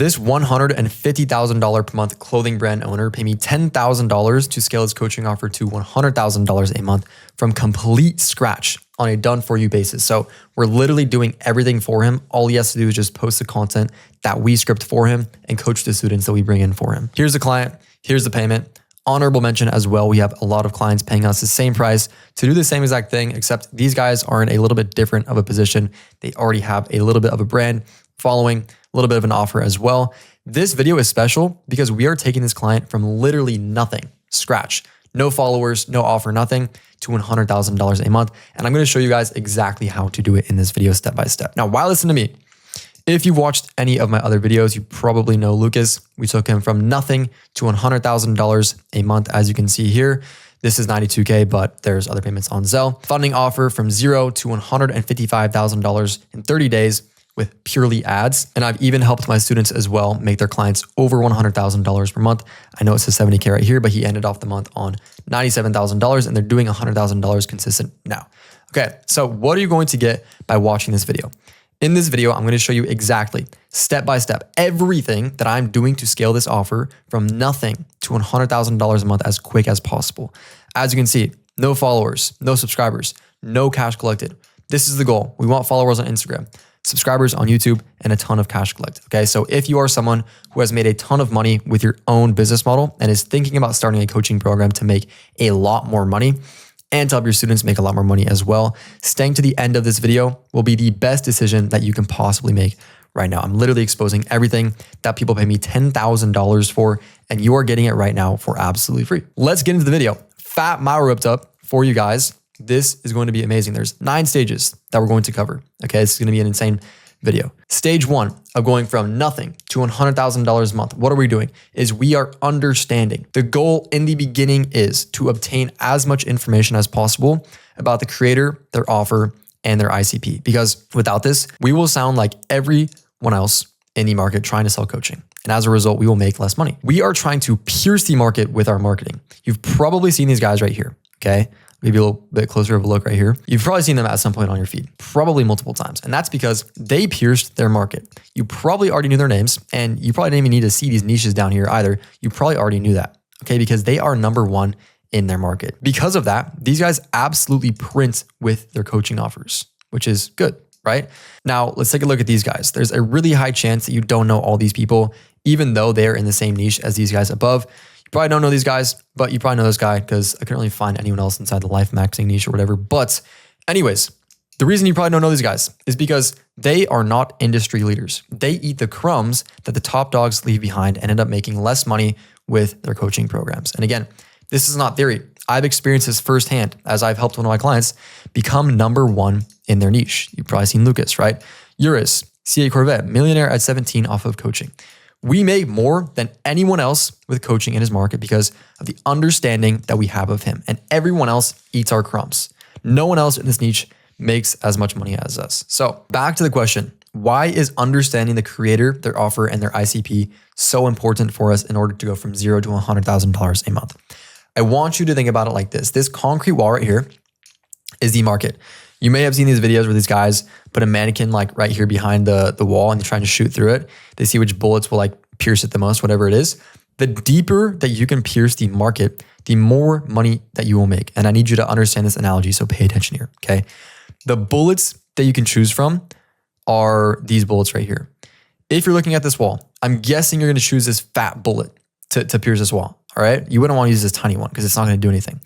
This $150,000 per month clothing brand owner paid me $10,000 to scale his coaching offer to $100,000 a month from complete scratch on a done for you basis. So we're literally doing everything for him. All he has to do is just post the content that we script for him and coach the students that we bring in for him. Here's the client. Here's the payment. Honorable mention as well. We have a lot of clients paying us the same price to do the same exact thing, except these guys are in a little bit different of a position. They already have a little bit of a brand following, a little bit of an offer as well. This video is special because we are taking this client from literally nothing, scratch, no followers, no offer, nothing, to $100,000 a month. And I'm going to show you guys exactly how to do it in this video step by step. Now, why listen to me? If you've watched any of my other videos, you probably know Lucas. We took him from nothing to $100,000 a month. As you can see here, this is $92K, but there's other payments on Zelle. Funding offer from $0 to $155,000 in 30 days with purely ads. And I've even helped my students as well make their clients over $100,000 per month. I know it says $70K right here, but he ended off the month on $97,000 and they're doing $100,000 consistent now. Okay, so what are you going to get by watching this video? In this video, I'm going to show you exactly step by step everything that I'm doing to scale this offer from nothing to $100,000 a month as quick as possible. As you can see, no followers, no subscribers, no cash collected. This is the goal. We want followers on Instagram, subscribers on YouTube, and a ton of cash collected. Okay, so if you are someone who has made a ton of money with your own business model and is thinking about starting a coaching program to make a lot more money, and to help your students make a lot more money as well, staying to the end of this video will be the best decision that you can possibly make right now. I'm literally exposing everything that people pay me $10,000 for, and you are getting it right now for absolutely free. Let's get into the video. Fat mile ripped up for you guys. This is going to be amazing. There's 9 stages that we're going to cover. Okay, this is going to be an insane video. Stage 1 of going from nothing to $100,000 a month. What are we doing? Is we are understanding. The goal in the beginning is to obtain as much information as possible about the creator, their offer, and their ICP. Because without this, we will sound like everyone else in the market trying to sell coaching. And as a result, we will make less money. We are trying to pierce the market with our marketing. You've probably seen these guys right here. Okay. Maybe a little bit closer of a look right here. You've probably seen them at some point on your feed, probably multiple times. And that's because they pierced their market. You probably already knew their names and you probably didn't even need to see these niches down here either. You probably already knew that, okay? Because they are number one in their market. Because of that, these guys absolutely print with their coaching offers, which is good, right? Now, let's take a look at these guys. There's a really high chance that you don't know all these people, even though they're in the same niche as these guys above. Probably don't know these guys, but you probably know this guy because I couldn't really find anyone else inside the life maxing niche or whatever. But anyways, the reason you probably don't know these guys is because they are not industry leaders. They eat the crumbs that the top dogs leave behind and end up making less money with their coaching programs. And again, this is not theory. I've experienced this firsthand as I've helped one of my clients become number one in their niche. You've probably seen Lucas, right? Eurus, CA Corvette, millionaire at 17 off of coaching. We make more than anyone else with coaching in his market because of the understanding that we have of him, and everyone else eats our crumbs. No one else in this niche makes as much money as us. So back to the question, why is understanding the creator, their offer, and their ICP so important for us in order to go from $0 to $100,000 a month? I want you to think about it like this. This concrete wall right here is the market. You may have seen these videos where these guys put a mannequin like right here behind the wall and they're trying to shoot through it. They see which bullets will like pierce it the most, whatever it is. The deeper that you can pierce the market, the more money that you will make. And I need you to understand this analogy, so pay attention here, okay? The bullets that you can choose from are these bullets right here. If you're looking at this wall, I'm guessing you're gonna choose this fat bullet to pierce this wall, all right? You wouldn't wanna use this tiny one because it's not gonna do anything.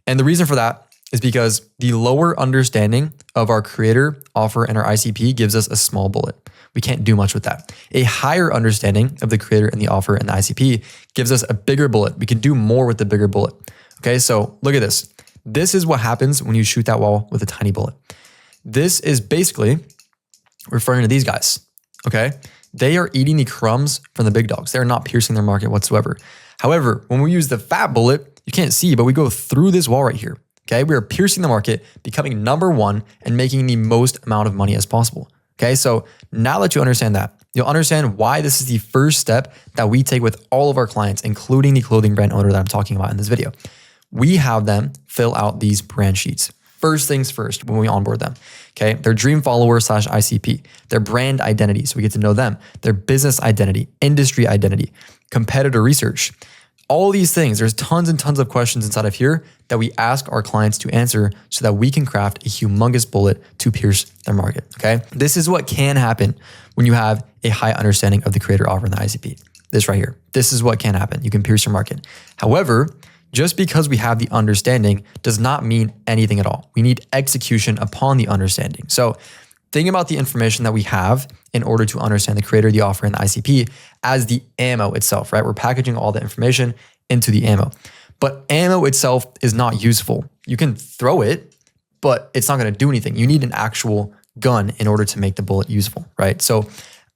And the reason for that is because the lower understanding of our creator, offer, and our ICP gives us a small bullet. We can't do much with that. A higher understanding of the creator and the offer and the ICP gives us a bigger bullet. We can do more with the bigger bullet. Okay, so look at this. This is what happens when you shoot that wall with a tiny bullet. This is basically referring to these guys, okay? They are eating the crumbs from the big dogs. They're not piercing their market whatsoever. However, when we use the fat bullet, you can't see, but we go through this wall right here. Okay, we are piercing the market, becoming number one, and making the most amount of money as possible. Okay, so now that you understand that, you'll understand why this is the first step that we take with all of our clients, including the clothing brand owner that I'm talking about in this video. We have them fill out these brand sheets first things first when we onboard them. Okay. Their dream follower / ICP, their brand identity. So we get to know them, their business identity, industry identity, competitor research, all these things. There's tons and tons of questions inside of here that we ask our clients to answer so that we can craft a humongous bullet to pierce their market. Okay. This is what can happen when you have a high understanding of the creator offer and the ICP. This right here. This is what can happen. You can pierce your market. However, just because we have the understanding does not mean anything at all. We need execution upon the understanding. So think about the information that we have in order to understand the creator, the offer, and the ICP as the ammo itself, right? We're packaging all the information into the ammo. But ammo itself is not useful. You can throw it, but it's not going to do anything. You need an actual gun in order to make the bullet useful, right? So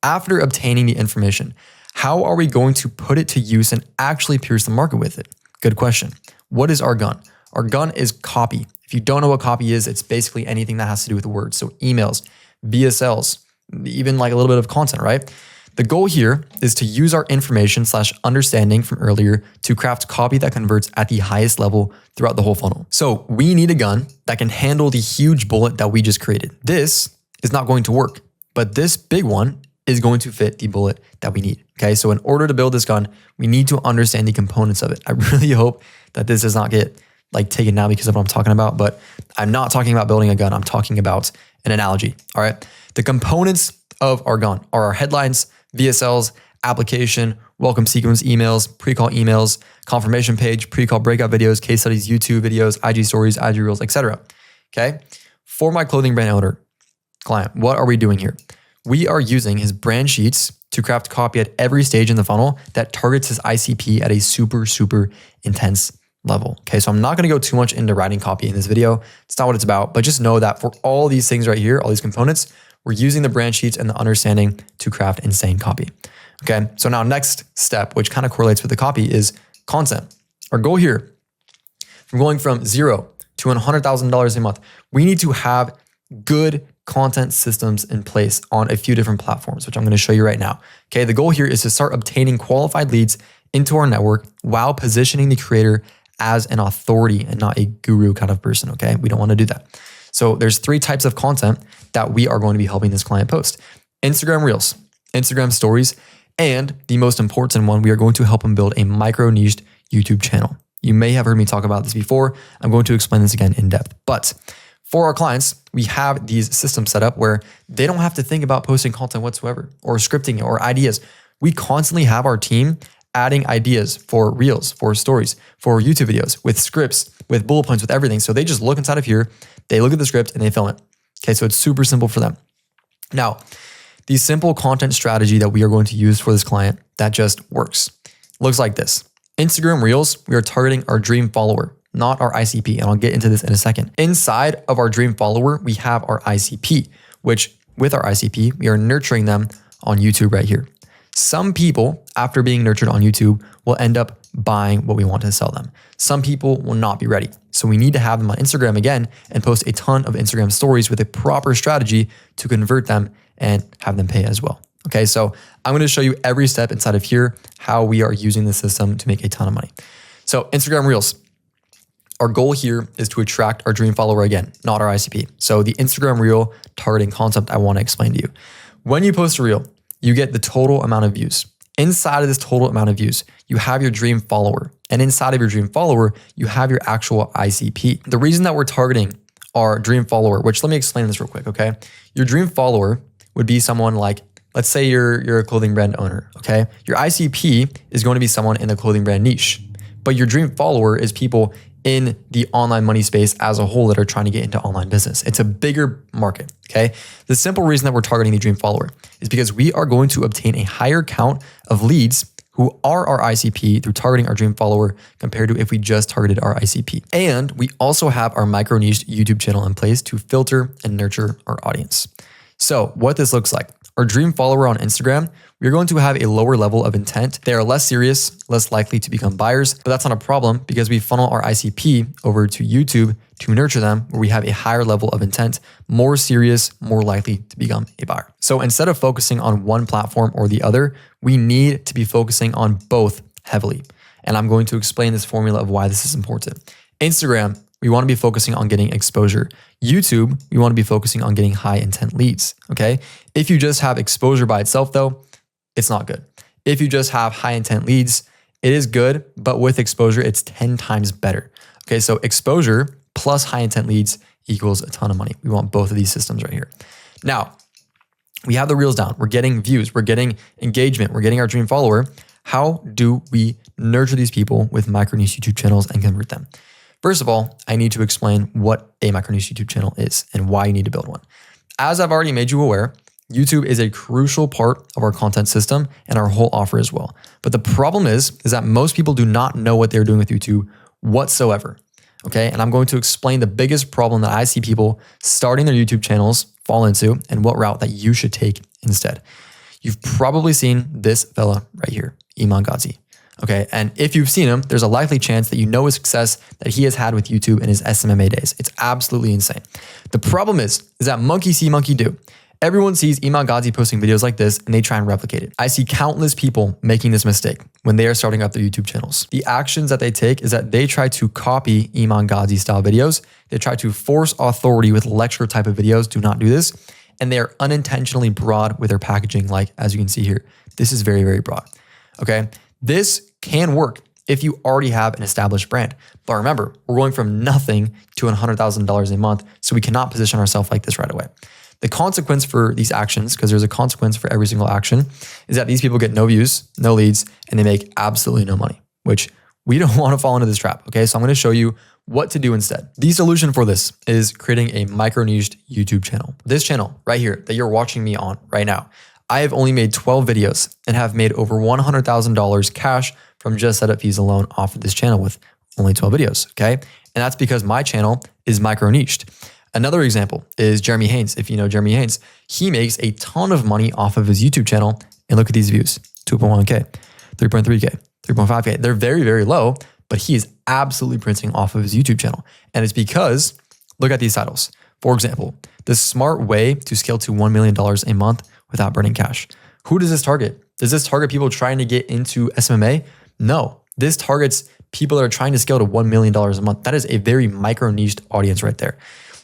after obtaining the information, how are we going to put it to use and actually pierce the market with it? Good question. What is our gun? Our gun is copy. If you don't know what copy is, it's basically anything that has to do with words. So emails, VSLs, even like a little bit of content, right? The goal here is to use our information / understanding from earlier to craft copy that converts at the highest level throughout the whole funnel. So we need a gun that can handle the huge bullet that we just created. This is not going to work, but this big one is going to fit the bullet that we need. Okay, so in order to build this gun, we need to understand the components of it. I really hope that this does not get like taken now because of what I'm talking about, but I'm not talking about building a gun. I'm talking about an analogy. All right. The components of our gun are our headlines, VSLs, application, welcome sequence emails, pre-call emails, confirmation page, pre-call breakout videos, case studies, YouTube videos, IG stories, IG reels, etc. Okay. For my clothing brand owner client, what are we doing here? We are using his brand sheets to craft copy at every stage in the funnel that targets his ICP at a super, super intense level. Okay, so I'm not gonna go too much into writing copy in this video. It's not what it's about, but just know that for all these things right here, all these components, we're using the brand sheets and the understanding to craft insane copy. Okay, so now next step, which kind of correlates with the copy, is content. Our goal here, from going from $0 to $100,000 a month, we need to have good content systems in place on a few different platforms, which I'm going to show you right now. Okay, the goal here is to start obtaining qualified leads into our network while positioning the creator as an authority and not a guru kind of person. Okay, we don't want to do that. So there's 3 types of content that we are going to be helping this client post: Instagram Reels, Instagram Stories, and the most important one, we are going to help him build a micro-niched YouTube channel. You may have heard me talk about this before. I'm going to explain this again in depth, but for our clients, we have these systems set up where they don't have to think about posting content whatsoever or scripting or ideas. We constantly have our team adding ideas for reels, for stories, for YouTube videos, with scripts, with bullet points, with everything. So they just look inside of here, they look at the script and they film it. Okay, so it's super simple for them. Now, the simple content strategy that we are going to use for this client that just works looks like this. Instagram Reels, we are targeting our dream follower, not our ICP. And I'll get into this in a second. Inside of our dream follower, we have our ICP, which with our ICP, we are nurturing them on YouTube right here. Some people, after being nurtured on YouTube, will end up buying what we want to sell them. Some people will not be ready. So we need to have them on Instagram again and post a ton of Instagram stories with a proper strategy to convert them and have them pay as well. Okay, so I'm going to show you every step inside of here, how we are using the system to make a ton of money. So Instagram Reels. Our goal here is to attract our dream follower again, not our ICP. So the Instagram Reel targeting concept I want to explain to you. When you post a reel, you get the total amount of views. Inside of this total amount of views, you have your dream follower. And inside of your dream follower, you have your actual ICP. The reason that we're targeting our dream follower, which let me explain this real quick, okay? Your dream follower would be someone like, let's say you're a clothing brand owner, okay? Your ICP is going to be someone in the clothing brand niche, but your dream follower is people in the online money space as a whole that are trying to get into online business. It's a bigger market, okay? The simple reason that we're targeting the dream follower is because we are going to obtain a higher count of leads who are our ICP through targeting our dream follower compared to if we just targeted our ICP. And we also have our micro niche YouTube channel in place to filter and nurture our audience. So what this looks like, our dream follower on Instagram, we're going to have a lower level of intent. They are less serious, less likely to become buyers, but that's not a problem because we funnel our ICP over to YouTube to nurture them where we have a higher level of intent, more serious, more likely to become a buyer. So instead of focusing on one platform or the other, we need to be focusing on both heavily. And I'm going to explain this formula of why this is important. Instagram, we want to be focusing on getting exposure. YouTube, we want to be focusing on getting high intent leads, okay? If you just have exposure by itself though, it's not good. If you just have high intent leads, it is good, but with exposure, it's 10 times better. Okay, so exposure plus high intent leads equals a ton of money. We want both of these systems right here. Now, we have the reels down. We're getting views. We're getting engagement. We're getting our dream follower. How do we nurture these people with micro niche YouTube channels and convert them? First of all, I need to explain what a micro niche YouTube channel is and why you need to build one. As I've already made you aware, YouTube is a crucial part of our content system and our whole offer as well. But the problem is that most people do not know what they're doing with YouTube whatsoever. Okay, and I'm going to explain the biggest problem that I see people starting their YouTube channels fall into and what route that you should take instead. You've probably seen this fella right here, Iman Gadzhi. Okay, and if you've seen him, there's a likely chance that you know his success that he has had with YouTube in his SMMA days. It's absolutely insane. The problem is that monkey see, monkey do. Everyone sees Iman Gadzhi posting videos like this and they try and replicate it. I see countless people making this mistake when they are starting up their YouTube channels. The actions that they take is that they try to copy Iman Gadzhi style videos. They try to force authority with lecture type of videos. Do not do this. And they are unintentionally broad with their packaging. Like, as you can see here, this is very, very broad. Okay. This can work if you already have an established brand. But remember, we're going from nothing to $100,000 a month. So we cannot position ourselves like this right away. The consequence for these actions, because there's a consequence for every single action, is that these people get no views, no leads, and they make absolutely no money, which we don't want to fall into this trap. Okay, so I'm going to show you what to do instead. The solution for this is creating a micro-niched YouTube channel. This channel right here that you're watching me on right now, I have only made 12 videos and have made over $100,000 cash from just setup fees alone off of this channel with only 12 videos, okay? And that's because my channel is micro-niched. Another example is Jeremy Haynes. If you know Jeremy Haynes, he makes a ton of money off of his YouTube channel. And look at these views, 2.1K, 3.3K, 3.5K. They're very, very low, but he is absolutely printing off of his YouTube channel. And it's because, look at these titles. For example, the smart way to scale to $1 million a month without burning cash. Who does this target? Does this target people trying to get into SMMA? No, this targets people that are trying to scale to $1 million a month. That is a very micro-niched audience right there.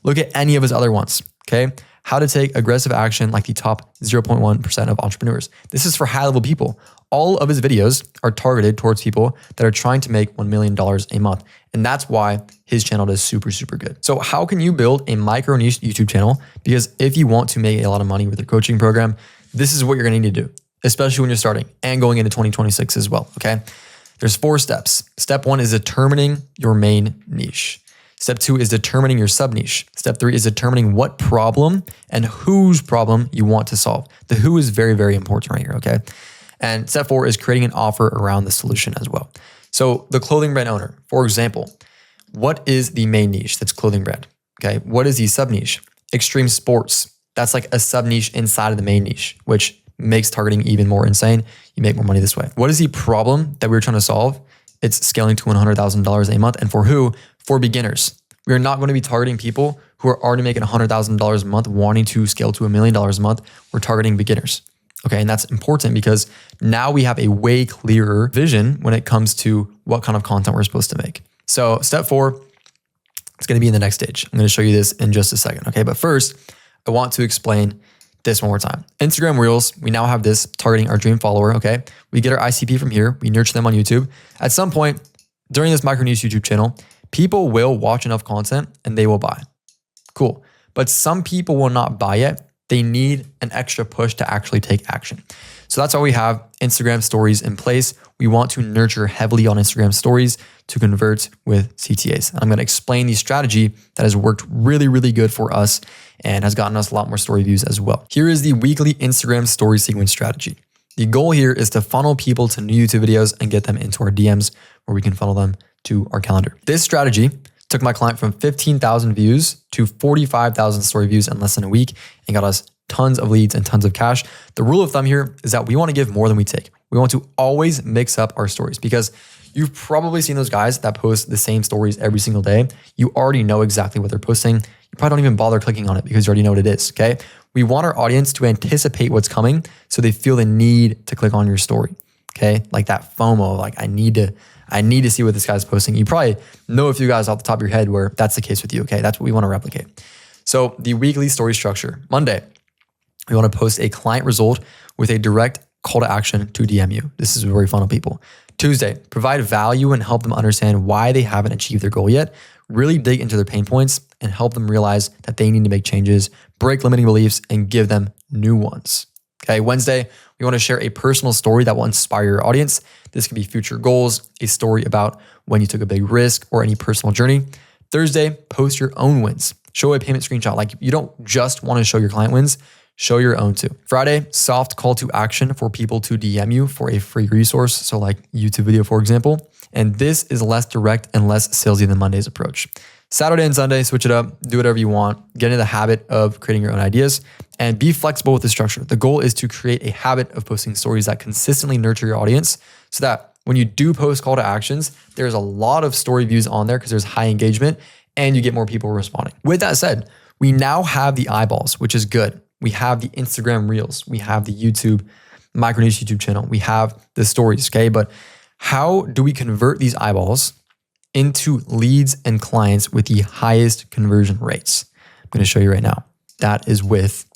Look at any of his other ones, okay? How to take aggressive action like the top 0.1% of entrepreneurs. This is for high-level people. All of his videos are targeted towards people that are trying to make $1 million a month. And that's why his channel does super, super good. So how can you build a micro-niche YouTube channel? Because if you want to make a lot of money with your coaching program, this is what you're gonna need to do, especially when you're starting and going into 2026 as well, okay? There's 4 steps. Step 1 is determining your main niche. Step 2 is determining your sub niche. Step 3 is determining what problem and whose problem you want to solve. The who is very, very important right here, okay? And step 4 is creating an offer around the solution as well. So the clothing brand owner, for example, what is the main niche? That's clothing brand, okay? What is the sub niche? Extreme sports. That's like a sub niche inside of the main niche, which makes targeting even more insane. You make more money this way. What is the problem that we're trying to solve? It's scaling to $100,000 a month. And for who? For beginners. We are not going to be targeting people who are already making $100,000 a month, wanting to scale to $1 million a month. We're targeting beginners. Okay. And that's important because now we have a way clearer vision when it comes to what kind of content we're supposed to make. So step 4, it's going to be in the next stage. I'm going to show you this in just a second. Okay. But first, I want to explain this one more time. Instagram Reels, we now have this targeting our dream follower, okay? We get our ICP from here. We nurture them on YouTube. At some point during this micro niche YouTube channel, people will watch enough content and they will buy. Cool. But some people will not buy it. They need an extra push to actually take action. So that's why we have Instagram stories in place. We want to nurture heavily on Instagram stories to convert with CTAs. And I'm going to explain the strategy that has worked really, really good for us and has gotten us a lot more story views as well. Here is the weekly Instagram story sequence strategy. The goal here is to funnel people to new YouTube videos and get them into our DMs where we can funnel them to our calendar. This strategy took my client from 15,000 views to 45,000 story views in less than a week and got us tons of leads and tons of cash. The rule of thumb here is that we want to give more than we take. We want to always mix up our stories because you've probably seen those guys that post the same stories every single day. You already know exactly what they're posting. You probably don't even bother clicking on it because you already know what it is, okay? We want our audience to anticipate what's coming so they feel the need to click on your story, Okay. Like that FOMO, like I need to see what this guy's posting. You probably know a few guys off the top of your head where that's the case with you. Okay. That's what we want to replicate. So the weekly story structure. Monday, we want to post a client result with a direct call to action to DM you. This is where we funnel people. Tuesday, provide value and help them understand why they haven't achieved their goal yet. Really dig into their pain points and help them realize that they need to make changes, break limiting beliefs, and give them new ones. Okay, Wednesday, we want to share a personal story that will inspire your audience. This can be future goals, a story about when you took a big risk, or any personal journey. Thursday, post your own wins. Show a payment screenshot. Like you don't just want to show your client wins, show your own too. Friday, soft call to action for people to DM you for a free resource. So like YouTube video, for example. And this is less direct and less salesy than Monday's approach. Saturday and Sunday, switch it up, do whatever you want, get into the habit of creating your own ideas, and be flexible with the structure. The goal is to create a habit of posting stories that consistently nurture your audience so that when you do post call to actions, there's a lot of story views on there because there's high engagement and you get more people responding. With that said, we now have the eyeballs, which is good. We have the Instagram Reels, we have the YouTube, micro niche YouTube channel, we have the stories, okay? But how do we convert these eyeballs into leads and clients with the highest conversion rates? I'm going to show you right now. That is with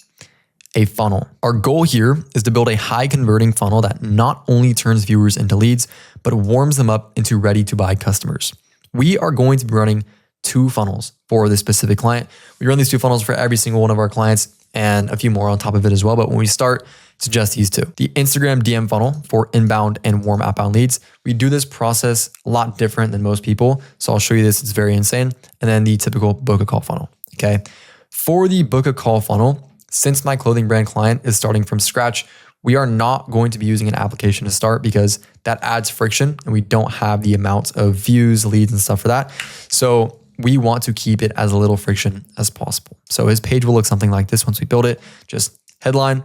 a funnel. Our goal here is to build a high converting funnel that not only turns viewers into leads, but warms them up into ready to buy customers. We are going to be running 2 funnels for this specific client. We run these 2 funnels for every single one of our clients and a few more on top of it as well. But when we start, it's just these 2. The Instagram DM funnel for inbound and warm outbound leads. We do this process a lot different than most people. So I'll show you this. It's very insane. And then the typical book a call funnel. Okay. For the book a call funnel, since my clothing brand client is starting from scratch, we are not going to be using an application to start because that adds friction and we don't have the amounts of views, leads, and stuff for that. So we want to keep it as little friction as possible. So his page will look something like this once we build it. Just headline,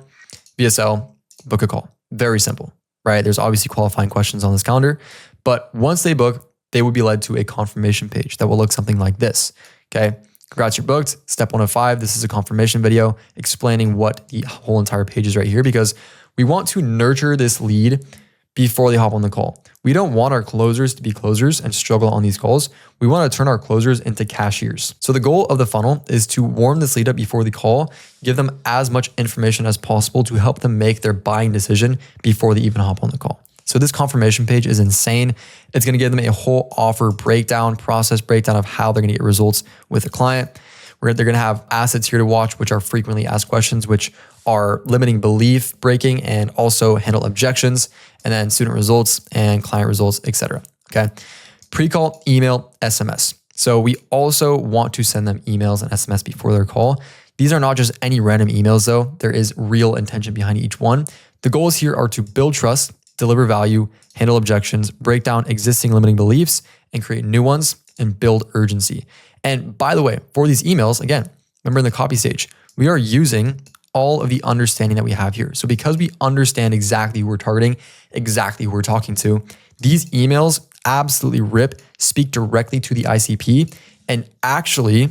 VSL, book a call. Very simple, right? There's obviously qualifying questions on this calendar, but once they book, they will be led to a confirmation page that will look something like this. Okay. Congrats, you're booked. Step 1 of 5. This is a confirmation video explaining what the whole entire page is right here because we want to nurture this lead before they hop on the call. We don't want our closers to be closers and struggle on these calls. We want to turn our closers into cashiers. So the goal of the funnel is to warm this lead up before the call, give them as much information as possible to help them make their buying decision before they even hop on the call. So this confirmation page is insane. It's going to give them a whole offer breakdown, process breakdown of how they're going to get results with a client. They're going to have assets here to watch, which are frequently asked questions, which are limiting belief breaking and also handle objections, and then student results and client results, etc. Okay. Pre-call, email, SMS. So we also want to send them emails and SMS before their call. These are not just any random emails though. There is real intention behind each one. The goals here are to build trust, deliver value, handle objections, break down existing limiting beliefs, and create new ones, and build urgency. And by the way, for these emails, again, remember in the copy stage, we are using all of the understanding that we have here. So because we understand exactly who we're targeting, exactly who we're talking to, these emails absolutely rip, speak directly to the ICP, and actually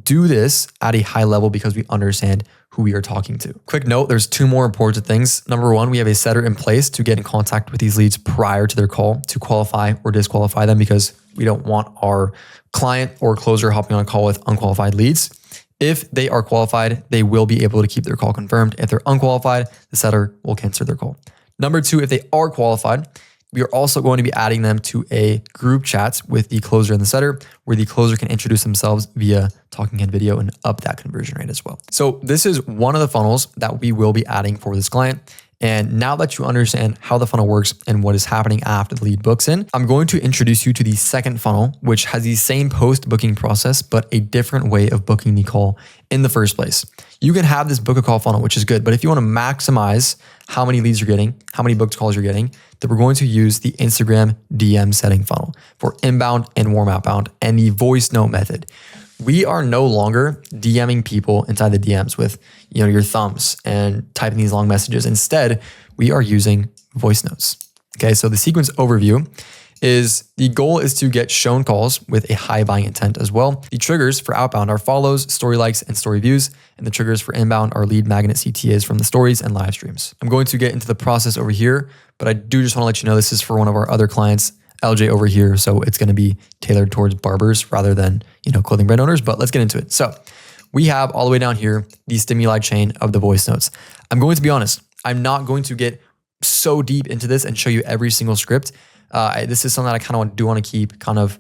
do this at a high level because we understand who we are talking to. Quick note, there's 2 more important things. Number 1, we have a setter in place to get in contact with these leads prior to their call to qualify or disqualify them because we don't want our client or closer hopping on a call with unqualified leads. If they are qualified, they will be able to keep their call confirmed. If they're unqualified, the setter will cancel their call. Number 2, if they are qualified, we are also going to be adding them to a group chat with the closer and the setter where the closer can introduce themselves via talking head video and up that conversion rate as well. So this is one of the funnels that we will be adding for this client. And now that you understand how the funnel works and what is happening after the lead books in, I'm going to introduce you to the second funnel, which has the same post-booking process, but a different way of booking the call in the first place. You can have this book a call funnel, which is good, but if you want to maximize how many leads you're getting, how many booked calls you're getting, then we're going to use the Instagram DM setting funnel for inbound and warm outbound and the voice note method. We are no longer DMing people inside the DMs with, your thumbs and typing these long messages. Instead, we are using voice notes. Okay, so the sequence overview is the goal is to get shown calls with a high buying intent as well. The triggers for outbound are follows, story likes, and story views. And the triggers for inbound are lead magnet CTAs from the stories and live streams. I'm going to get into the process over here, but I do just want to let you know this is for one of our other clients, LJ over here. So it's going to be tailored towards barbers rather than, clothing brand owners, but let's get into it. So we have all the way down here, the stimuli chain of the voice notes. I'm going to be honest. I'm not going to get so deep into this and show you every single script. This is something that I kind of do want to keep kind of,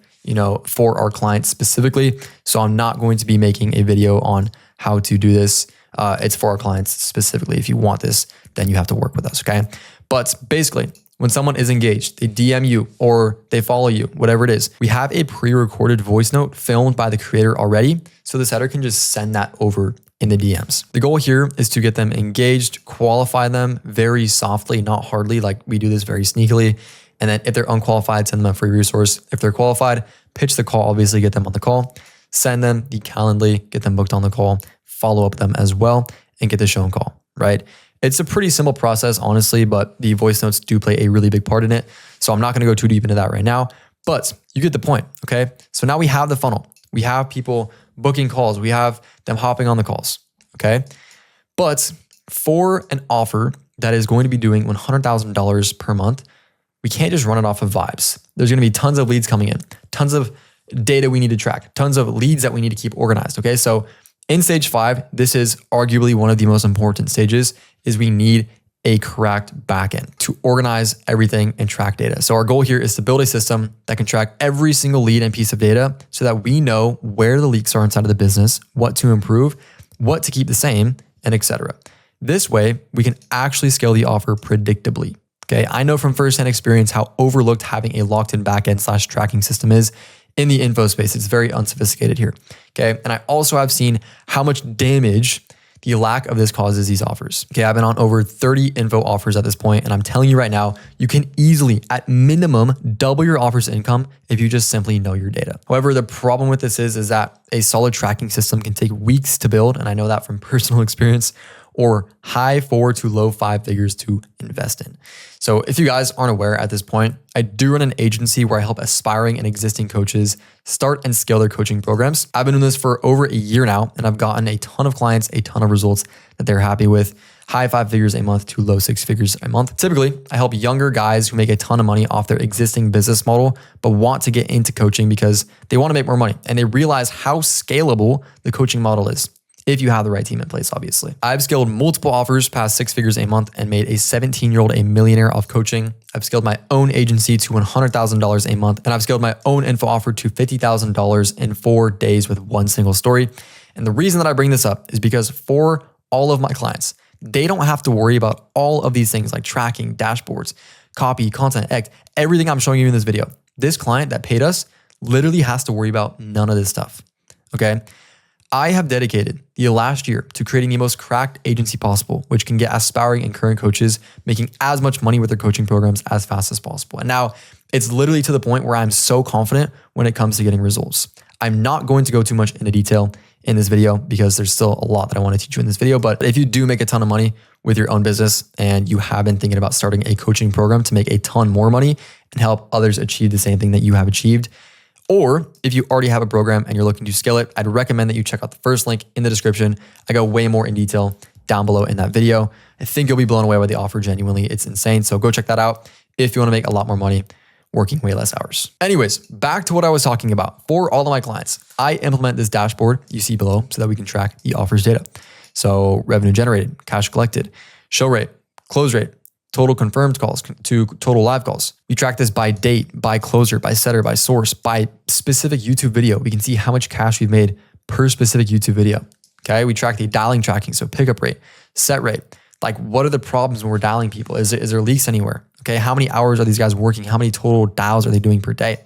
for our clients specifically. So I'm not going to be making a video on how to do this. It's for our clients specifically. If you want this, then you have to work with us, okay? But basically, when someone is engaged, they DM you or they follow you, whatever it is, we have a pre-recorded voice note filmed by the creator already. So the setter can just send that over in the DMs. The goal here is to get them engaged, qualify them very softly, not hardly, like we do this very sneakily. And then if they're unqualified, send them a free resource. If they're qualified, pitch the call, obviously get them on the call, send them the Calendly, get them booked on the call, follow up them as well, and get the shown call, right? It's a pretty simple process, honestly, but the voice notes do play a really big part in it. So I'm not going to go too deep into that right now, but you get the point, okay? So now we have the funnel. We have people booking calls. We have them hopping on the calls, okay? But for an offer that is going to be doing $100,000 per month, we can't just run it off of vibes. There's going to be tons of leads coming in, tons of data we need to track, tons of leads that we need to keep organized, okay? So in stage 5, this is arguably one of the most important stages, is we need a correct backend to organize everything and track data. So our goal here is to build a system that can track every single lead and piece of data so that we know where the leaks are inside of the business, what to improve, what to keep the same, and etc. This way, we can actually scale the offer predictably. Okay, I know from firsthand experience how overlooked having a locked-in backend / tracking system is in the info space. It's very unsophisticated here. Okay, and I also have seen how much damage the lack of this causes these offers. Okay, I've been on over 30 info offers at this point, and I'm telling you right now, you can easily, at minimum, double your offer's income if you just simply know your data. However, the problem with this is that a solid tracking system can take weeks to build, and I know that from personal experience, or high 4 to low 5 figures to invest in. So if you guys aren't aware at this point, I do run an agency where I help aspiring and existing coaches start and scale their coaching programs. I've been doing this for over a year now, and I've gotten a ton of clients, a ton of results that they're happy with. High 5 figures a month to low 6 figures a month. Typically, I help younger guys who make a ton of money off their existing business model, but want to get into coaching because they want to make more money and they realize how scalable the coaching model is. If you have the right team in place, obviously. I've scaled multiple offers past 6 figures a month and made a 17-year-old a millionaire off coaching. I've scaled my own agency to $100,000 a month, and I've scaled my own info offer to $50,000 in 4 days with one single story. And the reason that I bring this up is because for all of my clients, they don't have to worry about all of these things like tracking, dashboards, copy, content, everything I'm showing you in this video. This client that paid us literally has to worry about none of this stuff, okay? I have dedicated the last year to creating the most cracked agency possible, which can get aspiring and current coaches making as much money with their coaching programs as fast as possible. And now it's literally to the point where I'm so confident when it comes to getting results. I'm not going to go too much into detail in this video because there's still a lot that I want to teach you in this video. But if you do make a ton of money with your own business and you have been thinking about starting a coaching program to make a ton more money and help others achieve the same thing that you have achieved, or if you already have a program and you're looking to scale it, I'd recommend that you check out the first link in the description. I go way more in detail down below in that video. I think you'll be blown away by the offer. Genuinely, it's insane. So go check that out if you want to make a lot more money working way less hours. Anyways, back to what I was talking about. For all of my clients, I implement this dashboard you see below so that we can track the offers data. So revenue generated, cash collected, show rate, close rate, total confirmed calls to total live calls. We track this by date, by closer, by setter, by source, by specific YouTube video. We can see how much cash we've made per specific YouTube video. Okay. We track the dialing tracking. So pickup rate, set rate, like what are the problems when we're dialing people? Is there leaks anywhere? Okay. How many hours are these guys working? How many total dials are they doing per day?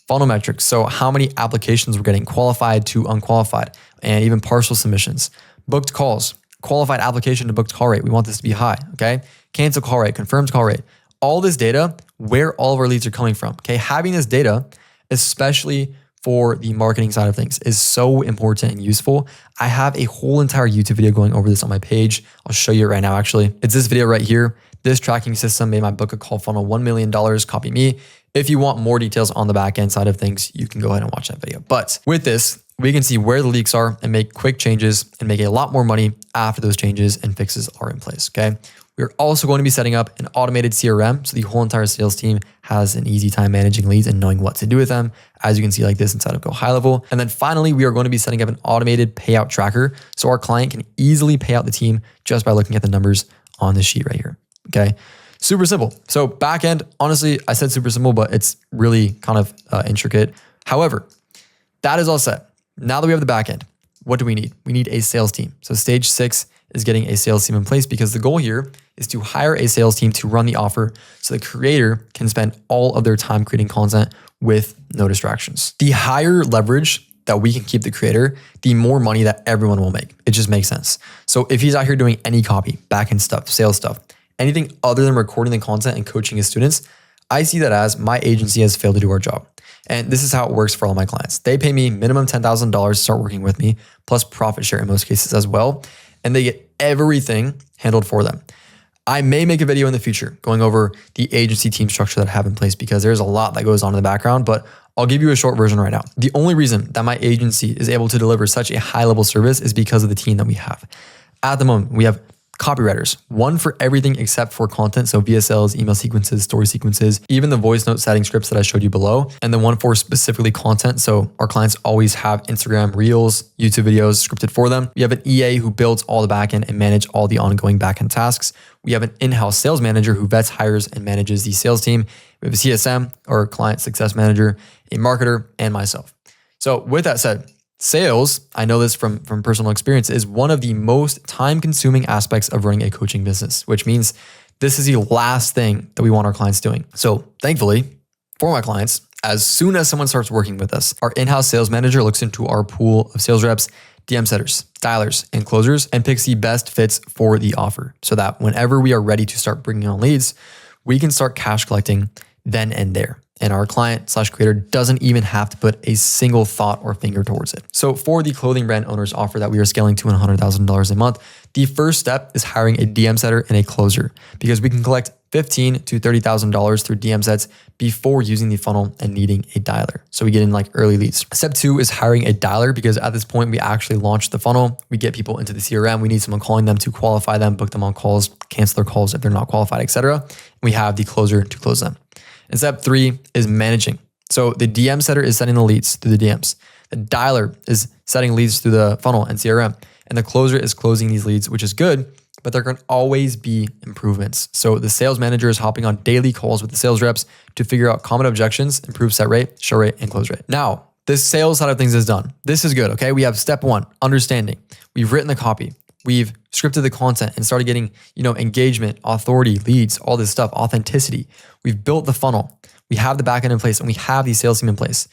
Funnel metrics. So how many applications we're getting qualified to unqualified and even partial submissions, booked calls, qualified application to booked call rate. We want this to be high. Okay. Cancel call rate, confirmed call rate, all this data, where all of our leads are coming from. Okay. Having this data, especially for the marketing side of things, is so important and useful. I have a whole entire YouTube video going over this on my page. I'll show you it right now. Actually, it's this video right here. This tracking system made my book a call funnel $1 million, copy me. If you want more details on the back end side of things, you can go ahead and watch that video. But with this, we can see where the leaks are and make quick changes and make a lot more money after those changes and fixes are in place, okay? We're also going to be setting up an automated CRM so the whole entire sales team has an easy time managing leads and knowing what to do with them, as you can see like this inside of Go High Level. And then finally, we are going to be setting up an automated payout tracker so our client can easily pay out the team just by looking at the numbers on the sheet right here, okay? Super simple. So back end, honestly, I said super simple, but it's really kind of intricate. However, that is all set. Now that we have the back end, what do we need? We need a sales team. So stage 6 is getting a sales team in place because the goal here is to hire a sales team to run the offer so the creator can spend all of their time creating content with no distractions. The higher leverage that we can keep the creator, the more money that everyone will make. It just makes sense. So if he's out here doing any copy, back-end stuff, sales stuff, anything other than recording the content and coaching his students, I see that as my agency has failed to do our job. And this is how it works for all my clients. They pay me minimum $10,000 to start working with me, plus profit share in most cases as well. And they get everything handled for them. I may make a video in the future going over the agency team structure that I have in place because there's a lot that goes on in the background, but I'll give you a short version right now. The only reason that my agency is able to deliver such a high level service is because of the team that we have. At the moment, we have copywriters, one for everything except for content. So VSLs, email sequences, story sequences, even the voice note setting scripts that I showed you below, and then one for specifically content. So our clients always have Instagram reels, YouTube videos scripted for them. We have an EA who builds all the backend and manage all the ongoing backend tasks. We have an in-house sales manager who vets, hires, and manages the sales team. We have a CSM or client success manager, a marketer, and myself. So with that said, sales, I know this from personal experience, is one of the most time-consuming aspects of running a coaching business, which means this is the last thing that we want our clients doing. So thankfully, for my clients, as soon as someone starts working with us, our in-house sales manager looks into our pool of sales reps, DM setters, dialers, and closers, and picks the best fits for the offer so that whenever we are ready to start bringing on leads, we can start cash collecting then and there. And our client/creator doesn't even have to put a single thought or finger towards it. So for the clothing brand owners offer that we are scaling to $100,000 a month, the first step is hiring a DM setter and a closer because we can collect $15,000 to $30,000 through DM sets before using the funnel and needing a dialer. So we get in like early leads. Step 2 is hiring a dialer because at this point we actually launched the funnel. We get people into the CRM. We need someone calling them to qualify them, book them on calls, cancel their calls if they're not qualified, etc. We have the closer to close them. And step 3 is managing. So the DM setter is sending the leads through the DMs. The dialer is setting leads through the funnel and CRM. And the closer is closing these leads, which is good, but there can always be improvements. So the sales manager is hopping on daily calls with the sales reps to figure out common objections, improve set rate, show rate, and close rate. Now, this sales side of things is done. This is good, okay? We have step 1, understanding. We've written the copy. We've scripted the content and started getting, engagement, authority, leads, all this stuff, authenticity. We've built the funnel. We have the backend in place and we have the sales team in place.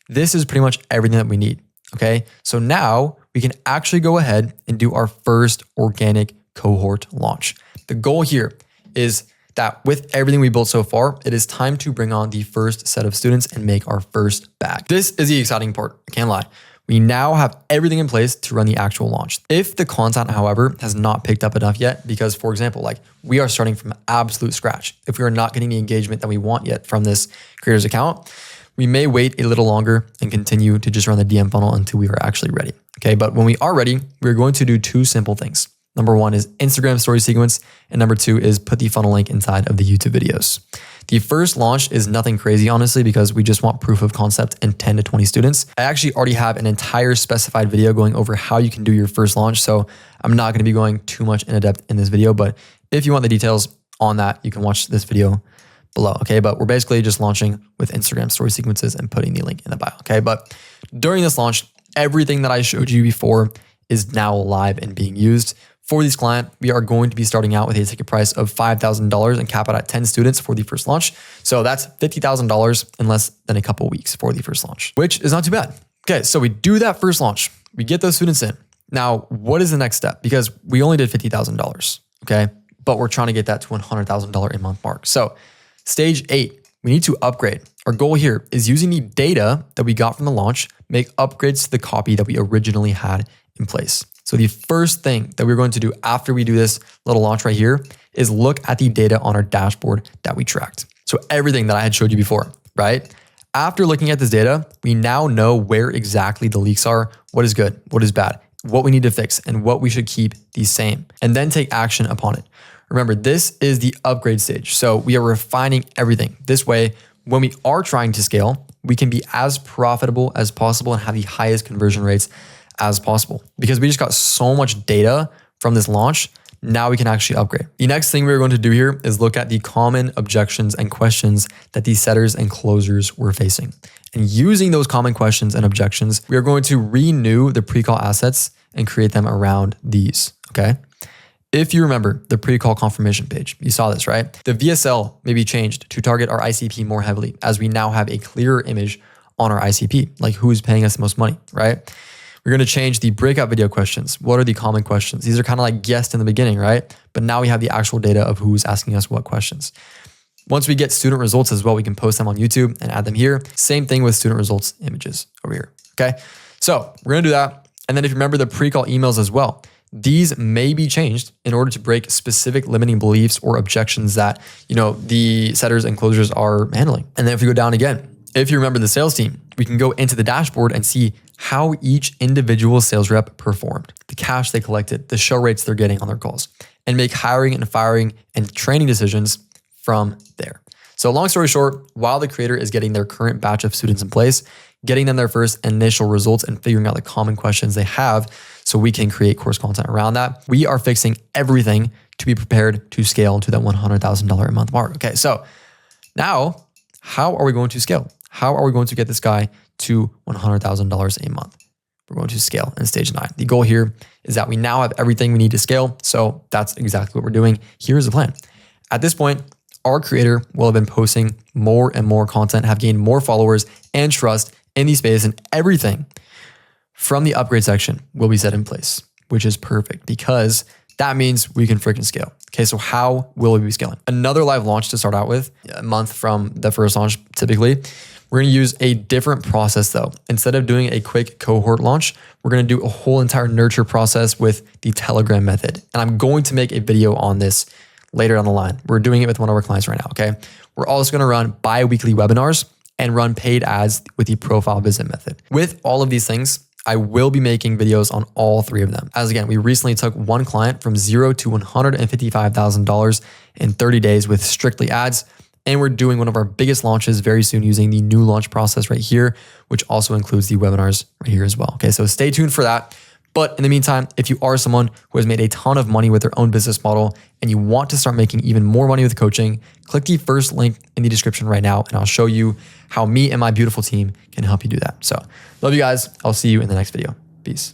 This is pretty much everything that we need. Okay. So now we can actually go ahead and do our first organic cohort launch. The goal here is that with everything we built so far, it is time to bring on the first set of students and make our first bag. This is the exciting part. I can't lie. We now have everything in place to run the actual launch. If the content, however, has not picked up enough yet, because for example, we are starting from absolute scratch. If we are not getting the engagement that we want yet from this creator's account, we may wait a little longer and continue to just run the DM funnel until we are actually ready. Okay, but when we are ready, we're going to do 2 simple things. Number 1 is Instagram story sequence, and number 2 is put the funnel link inside of the YouTube videos. The first launch is nothing crazy, honestly, because we just want proof of concept and 10 to 20 students. I actually already have an entire specified video going over how you can do your first launch. So I'm not going to be going too much in depth in this video, but if you want the details on that, you can watch this video below. Okay. But we're basically just launching with Instagram story sequences and putting the link in the bio. Okay. But during this launch, everything that I showed you before is now live and being used. For this client, we are going to be starting out with a ticket price of $5,000 and cap it at 10 students for the first launch. So that's $50,000 in less than a couple of weeks for the first launch, which is not too bad. Okay, so we do that first launch. We get those students in. Now, what is the next step? Because we only did $50,000, okay? But we're trying to get that to $100,000 a month mark. So stage 8, we need to upgrade. Our goal here is using the data that we got from the launch, make upgrades to the copy that we originally had in place. So the first thing that we're going to do after we do this little launch right here is look at the data on our dashboard that we tracked. So everything that I had showed you before, right? After looking at this data, we now know where exactly the leaks are, what is good, what is bad, what we need to fix, and what we should keep the same, and then take action upon it. Remember, this is the upgrade stage. So we are refining everything. This way, when we are trying to scale, we can be as profitable as possible and have the highest conversion rates as possible. Because we just got so much data from this launch, now we can actually upgrade. The next thing we're going to do here is look at the common objections and questions that these setters and closers were facing. And using those common questions and objections, we are going to renew the pre-call assets and create them around these, okay? If you remember the pre-call confirmation page, you saw this, right? The VSL may be changed to target our ICP more heavily as we now have a clearer image on our ICP, like who is paying us the most money, right? We're going to change the breakout video questions. What are the common questions? These are kind of like guessed in the beginning, right? But now we have the actual data of who's asking us what questions. Once we get student results as well, we can post them on YouTube and add them here. Same thing with student results images over here, okay? So we're going to do that. And then if you remember the pre-call emails as well, these may be changed in order to break specific limiting beliefs or objections that, the setters and closers are handling. And then if we go down again, if you remember the sales team, we can go into the dashboard and see how each individual sales rep performed, the cash they collected, the show rates they're getting on their calls, and make hiring and firing and training decisions from there. So long story short, while the creator is getting their current batch of students in place, getting them their first initial results and figuring out the common questions they have so we can create course content around that, we are fixing everything to be prepared to scale to that $100,000 a month mark. Okay, so now how are we going to scale? How are we going to get this guy to $100,000 a month? We're going to scale in stage 9. The goal here is that we now have everything we need to scale. So that's exactly what we're doing. Here's the plan. At this point, our creator will have been posting more and more content, have gained more followers and trust in the space, and everything from the upgrade section will be set in place, which is perfect because that means we can freaking scale. Okay, so how will we be scaling? Another live launch to start out with, a month from the first launch typically. We're going to use a different process though. Instead of doing a quick cohort launch, we're going to do a whole entire nurture process with the Telegram method. And I'm going to make a video on this later down the line. We're doing it with one of our clients right now, okay? We're also going to run bi-weekly webinars and run paid ads with the profile visit method. With all of these things, I will be making videos on all 3 of them. As again, we recently took one client from $0 to $155,000 in 30 days with strictly ads. And we're doing one of our biggest launches very soon using the new launch process right here, which also includes the webinars right here as well. Okay, so stay tuned for that. But in the meantime, if you are someone who has made a ton of money with their own business model and you want to start making even more money with coaching, click the first link in the description right now and I'll show you how me and my beautiful team can help you do that. So love you guys. I'll see you in the next video. Peace.